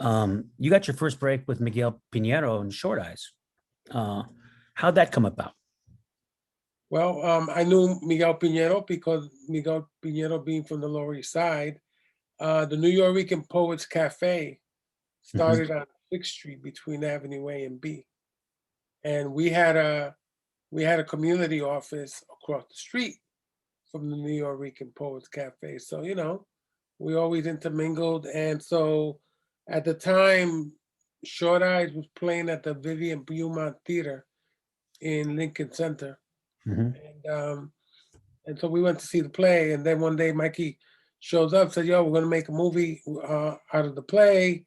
You got your first break with Miguel Pinheiro in Short Eyes. How'd that come about? Well, I knew Miguel Pinheiro because Miguel Pinheiro being from the Lower East Side, the New York Poets Cafe started on 6th Street between Avenue A and B. And we had a community office across the street from the New York Poets Cafe. So, we always intermingled. And so at the time, Short Eyes was playing at the Vivian Beaumont Theater in Lincoln Center. And so we went to see the play. And then one day Mikey shows up, said, yo, we're going to make a movie out of the play.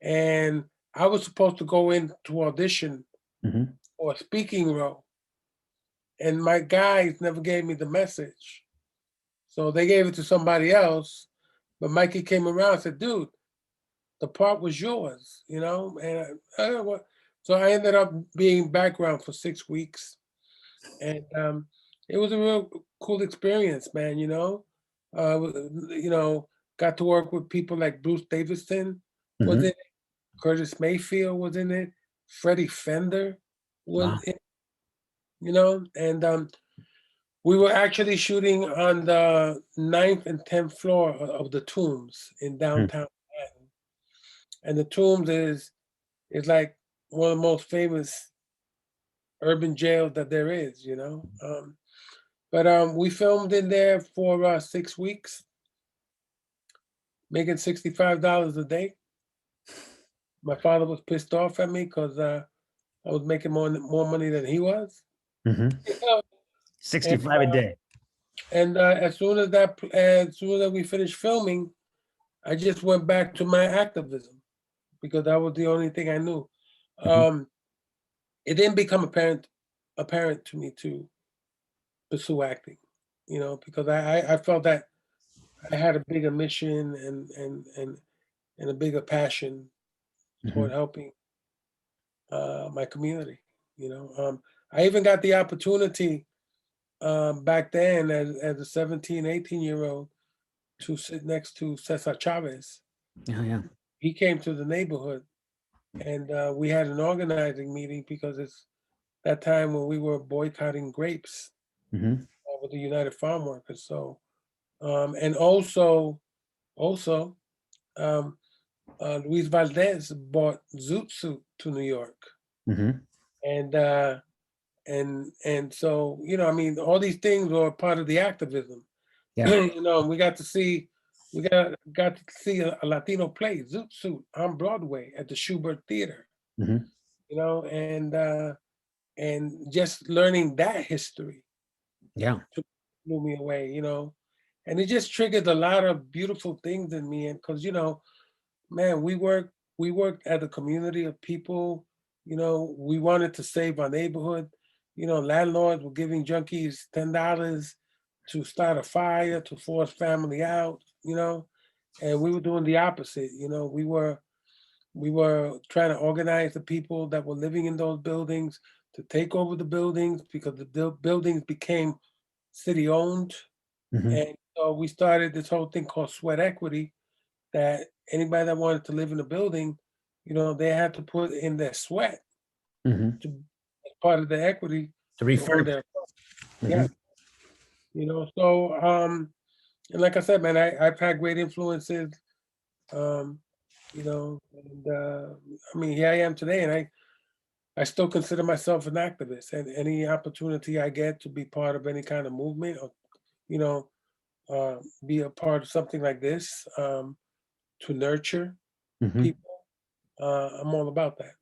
And I was supposed to go in to audition for a speaking role. And my guys never gave me the message. So they gave it to somebody else. But Mikey came around and said, dude, the part was yours, And so I ended up being background for 6 weeks. And it was a real cool experience, man, got to work with people like Bruce Davison was in it, Curtis Mayfield was in it, Freddie Fender was in it, and we were actually shooting on the 9th and 10th floor of the Tombs in downtown Manhattan. And the Tombs is like one of the most famous urban jails that there is, But we filmed in there for 6 weeks, making $65 a day. My father was pissed off at me because I was making more money than he was. 65 a day. And as soon as we finished filming, I just went back to my activism because that was the only thing I knew. It didn't become apparent to me to pursue acting, because I felt that I had a bigger mission and a bigger passion toward helping my community. I even got the opportunity back then as a 17, 18-year-old to sit next to Cesar Chavez. Oh, yeah. He came to the neighborhood and we had an organizing meeting because it's that time when we were boycotting grapes with the United Farm Workers. So, and also, Luis Valdez bought Zoot Suit to New York. And so, all these things were part of the activism. Yeah. We got to see a Latino play, Zoot Suit, on Broadway at the Schubert Theater. And just learning that history. Blew me away, and it just triggered a lot of beautiful things in me. And because, man, we worked at a community of people, we wanted to save our neighborhood. Landlords were giving junkies $10 to start a fire, to force family out, and we were doing the opposite. We were trying to organize the people that were living in those buildings to take over the buildings because the buildings became city owned. And so we started this whole thing called sweat equity, that anybody that wanted to live in a building, they had to put in their sweat to, as part of the equity To refurbish. Yeah. So and like I said, man, I've had great influences, and I mean, here I am today, and I still consider myself an activist, and any opportunity I get to be part of any kind of movement or, be a part of something like this, to nurture people, I'm all about that.